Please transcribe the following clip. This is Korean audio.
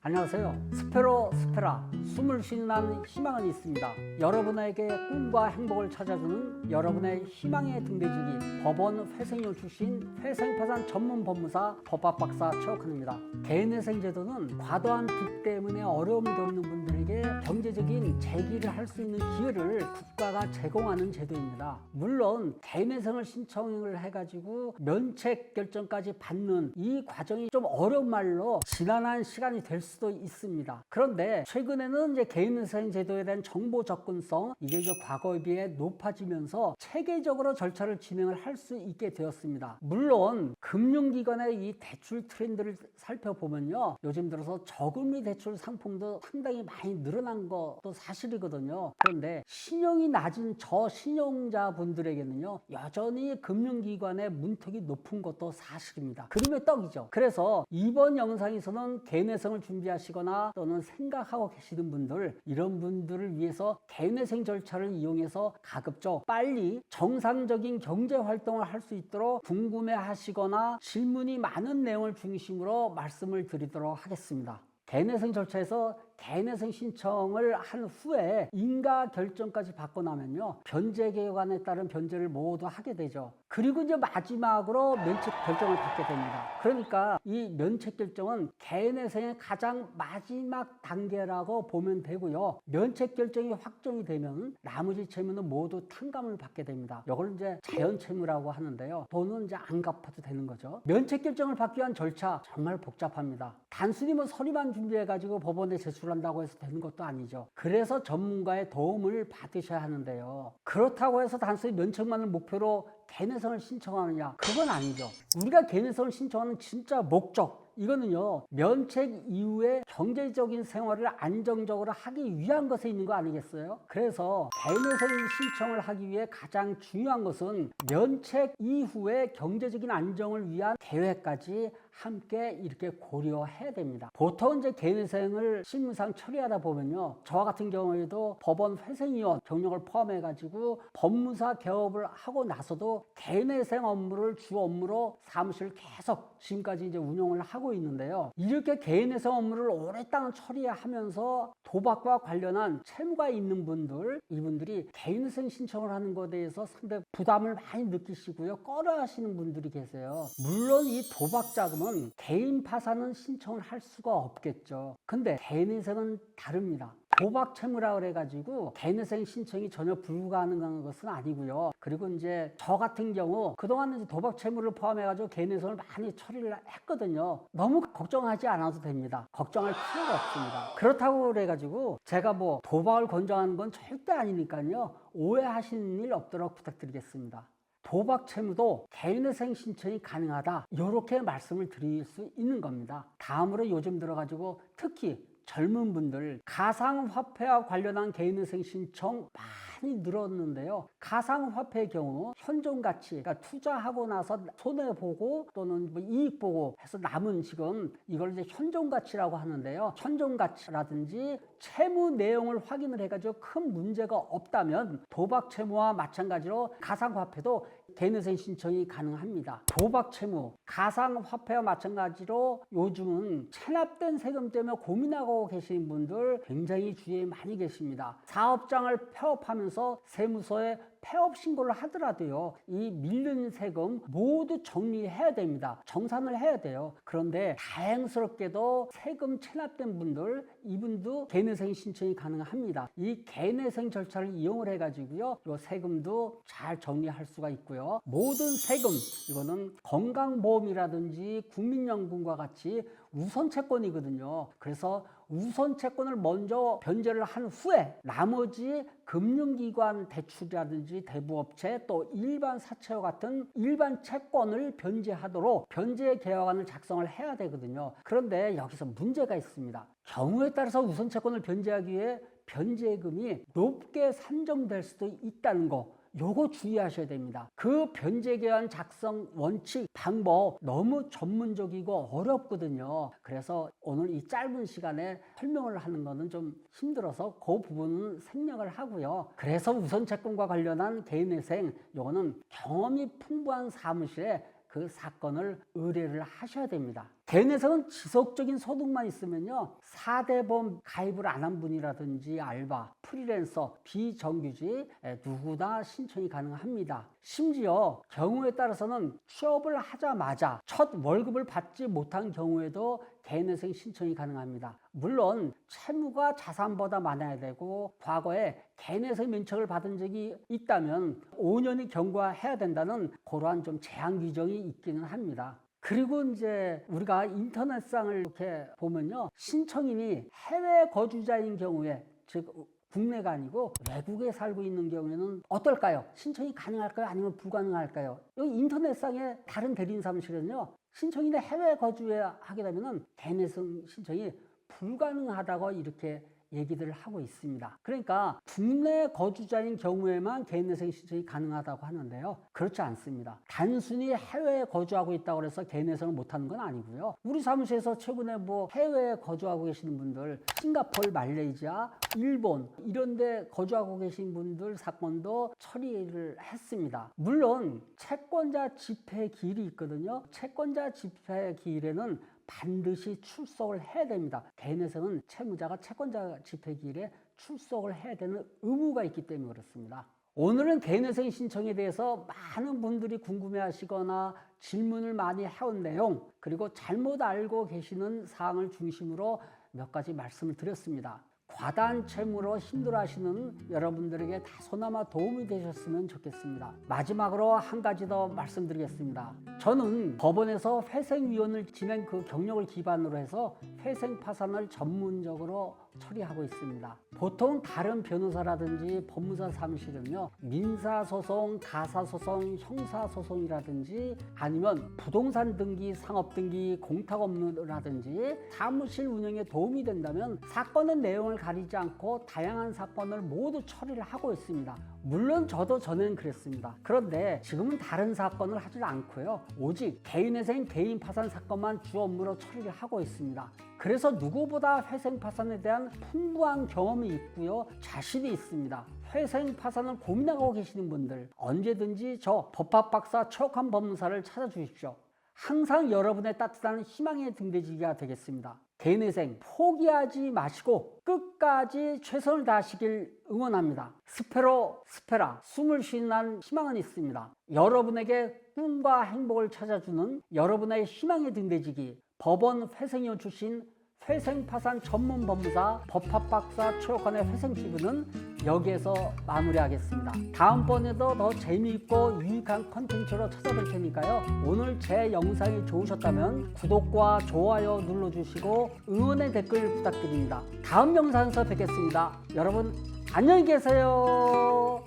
안녕하세요. 스페라 숨을 쉬는 희망은 있습니다. 여러분에게 꿈과 행복을 찾아주는 여러분의 희망의 등대지기 법원 회생위원 출신 회생파산 전문 법무사 법학박사 최옥환입니다. 개인회생 제도는 과도한 빚 때문에 어려움을 겪는 분들에게 경제적인 재기를 할 수 있는 기회를 국가가 제공하는 제도입니다. 물론 개인회생을 신청을 해가지고 면책 결정까지 받는 이 과정이 좀 어려운 말로 지난한 시간이 될 수도 있습니다. 그런데 최근에는 이제 개인회생 제도에 대한 정보 접근성 이게 이제 과거에 비해 높아지면서 체계적으로 절차를 진행을 할 수 있게 되었습니다. 물론 금융기관의 이 대출 트렌드를 살펴보면요, 요즘 들어서 저금리 대출 상품도 상당히 많이 늘어난 것도 사실이거든요. 그런데 신용이 낮은 저신용자분들에게는요 여전히 금융기관의 문턱이 높은 것도 사실입니다. 그림의 떡이죠. 그래서 이번 영상에서는 개인회생을 준비하시거나 또는 생각하고 계시는 분들, 이런 분들을 위해서 개인회생 절차를 이용해서 가급적 빨리 정상적인 경제활동을 할 수 있도록 궁금해하시거나 질문이 많은 내용을 중심으로 말씀을 드리도록 하겠습니다. 개인회생 절차에서 개인회생 신청을 한 후에 인가 결정까지 받고 나면요 변제 개혁안에 따른 변제를 모두 하게 되죠. 그리고 이제 마지막으로 면책 결정을 받게 됩니다. 그러니까 이 면책 결정은 개인회생의 가장 마지막 단계라고 보면 되고요. 면책 결정이 확정이 되면 나머지 채무는 모두 탕감을 받게 됩니다. 이걸 이제 자연채무라고 하는데요. 돈은 이제 안 갚아도 되는 거죠. 면책 결정을 받기 위한 절차 정말 복잡합니다. 단순히 뭐 서류만 준비해가지고 법원에 제출한다고 해서 되는 것도 아니죠. 그래서 전문가의 도움을 받으셔야 하는데요. 그렇다고 해서 단순히 면책만을 목표로 개인회생을 신청하느냐? 그건 아니죠. 우리가 개인회생을 신청하는 진짜 목적, 이거는요 면책 이후에 경제적인 생활을 안정적으로 하기 위한 것에 있는 거 아니겠어요? 그래서 개인회생 신청을 하기 위해 가장 중요한 것은 면책 이후에 경제적인 안정을 위한 계획까지 함께 이렇게 고려해야 됩니다. 보통 이제 개인회생을 실무상 처리하다 보면요, 저와 같은 경우에도 법원 회생위원 경력을 포함해 가지고 법무사 개업을 하고 나서도 개인회생 업무를 주 업무로 사무실을 계속 지금까지 이제 운영을 하고 있는데요. 이렇게 개인회생 업무를 오랫동안 처리하면서 도박과 관련한 채무가 있는 분들, 이분들이 개인회생 신청을 하는 것에 대해서 상당히 부담을 많이 느끼시고요, 꺼려하시는 분들이 계세요. 물론 이 도박 자금은 개인 파산은 신청을 할 수가 없겠죠. 근데 개인회생은 다릅니다. 도박 채무라 그래가지고 개인회생 신청이 전혀 불가능한 것은 아니고요. 그리고 이제 저 같은 경우 그동안 이제 도박 채무를 포함해가지고 개인회생을 많이 처리를 했거든요. 너무 걱정하지 않아도 됩니다. 걱정할 필요가 없습니다. 그렇다고 그래가지고 제가 뭐 도박을 권장하는 건 절대 아니니까요. 오해하시는 일 없도록 부탁드리겠습니다. 도박 채무도 개인회생 신청이 가능하다, 이렇게 말씀을 드릴 수 있는 겁니다. 다음으로 요즘 들어가지고 특히 젊은 분들 가상화폐와 관련한 개인회생 신청 많이 늘었는데요. 가상화폐의 경우 현존가치, 그러니까 투자하고 나서 손해보고 또는 뭐 이익보고 해서 남은 지금 이걸 이제 현존가치라고 하는데요. 현존가치라든지 채무 내용을 확인을 해가지고 큰 문제가 없다면 도박 채무와 마찬가지로 가상화폐도 개인회생 신청이 가능합니다. 도박 채무, 가상화폐와 마찬가지로 요즘은 체납된 세금 때문에 고민하고 계신 분들 굉장히 주위에 많이 계십니다. 사업장을 폐업하면서 세무서에 폐업 신고를 하더라도요, 이 밀린 세금 모두 정리해야 됩니다. 정산을 해야 돼요. 그런데 다행스럽게도 세금 체납된 분들, 이분도 개인회생 신청이 가능합니다. 이 개인회생 절차를 이용을 해가지고요, 이 세금도 잘 정리할 수가 있고요. 모든 세금, 이거는 건강보험이라든지 국민연금과 같이 우선채권이거든요. 그래서 우선채권을 먼저 변제를 한 후에 나머지 금융기관 대출이라든지 대부업체 또 일반 사채와 같은 일반 채권을 변제하도록 변제 개혁안을 작성을 해야 되거든요. 그런데 여기서 문제가 있습니다. 경우에 따라서 우선채권을 변제하기 위해 변제금이 높게 산정될 수도 있다는 거, 요거 주의하셔야 됩니다. 그 변제계획안 작성 원칙, 방법 너무 전문적이고 어렵거든요. 그래서 오늘 이 짧은 시간에 설명을 하는 거는 좀 힘들어서 그 부분은 생략을 하고요. 그래서 우선채권과 관련한 개인회생, 요거는 경험이 풍부한 사무실에 그 사건을 의뢰를 하셔야 됩니다. 개인에서는 지속적인 소득만 있으면요, 4대 보험 가입을 안 한 분이라든지 알바, 프리랜서, 비정규직 누구나 신청이 가능합니다. 심지어 경우에 따라서는 취업을 하자마자 첫 월급을 받지 못한 경우에도 개인회생 신청이 가능합니다. 물론 채무가 자산보다 많아야 되고 과거에 개인회생 면책을 받은 적이 있다면 5년이 경과해야 된다는 그러한 좀 제한 규정이 있기는 합니다. 그리고 이제 우리가 인터넷상을 이렇게 보면요, 신청인이 해외 거주자인 경우에, 즉 국내가 아니고 외국에 살고 있는 경우에는 어떨까요? 신청이 가능할까요? 아니면 불가능할까요? 여기 인터넷상의 다른 대리인 사무실은요, 신청인이 해외 거주하게 되면은 개인회생 신청이 불가능하다고 이렇게 얘기들을 하고 있습니다. 그러니까 국내 거주자인 경우에만 개인회생 신청이 가능하다고 하는데요, 그렇지 않습니다. 단순히 해외에 거주하고 있다고 해서 개인회생을 못하는 건 아니고요. 우리 사무실에서 최근에 뭐 해외에 거주하고 계시는 분들, 싱가포르, 말레이시아, 일본 이런 데 거주하고 계신 분들 사건도 처리를 했습니다. 물론 채권자 집회 기일이 있거든요. 채권자 집회 기일에는 반드시 출석을 해야 됩니다. 개인회생은 채무자가 채권자 집회기일에 출석을 해야 되는 의무가 있기 때문에 그렇습니다. 오늘은 개인회생 신청에 대해서 많은 분들이 궁금해하시거나 질문을 많이 해온 내용, 그리고 잘못 알고 계시는 사항을 중심으로 몇 가지 말씀을 드렸습니다. 과다한 채무로 힘들어하시는 여러분들에게 다소나마 도움이 되셨으면 좋겠습니다. 마지막으로 한 가지 더 말씀드리겠습니다. 저는 법원에서 회생위원을 지낸 그 경력을 기반으로 해서 회생 파산을 전문적으로 처리하고 있습니다. 보통 다른 변호사라든지 법무사 사무실은요, 민사소송, 가사소송, 형사소송이라든지 아니면 부동산 등기, 상업등기, 공탁업무라든지 사무실 운영에 도움이 된다면 사건의 내용을 가리지 않고 다양한 사건을 모두 처리를 하고 있습니다. 물론 저도 전에는 그랬습니다. 그런데 지금은 다른 사건을 하지 않고요, 오직 개인회생, 개인 파산 사건만 주 업무로 처리를 하고 있습니다. 그래서 누구보다 회생 파산에 대한 풍부한 경험이 있고요, 자신이 있습니다. 회생 파산을 고민하고 계시는 분들 언제든지 저 법학박사 최욱환 법무사를 찾아주십시오. 항상 여러분의 따뜻한 희망의 등대지기가 되겠습니다. 개인회생 포기하지 마시고 끝까지 최선을 다하시길 응원합니다. 스페라 숨을 쉬는 희망은 있습니다. 여러분에게 꿈과 행복을 찾아주는 여러분의 희망의 등대지기, 법원 회생위원 출신 회생파산 전문 법무사 법학박사 최욱환의 회생피부는 여기에서 마무리하겠습니다. 다음번에도 더 재미있고 유익한 컨텐츠로 찾아뵐 테니까요, 오늘 제 영상이 좋으셨다면 구독과 좋아요 눌러주시고 응원의 댓글 부탁드립니다. 다음 영상에서 뵙겠습니다. 여러분 안녕히 계세요.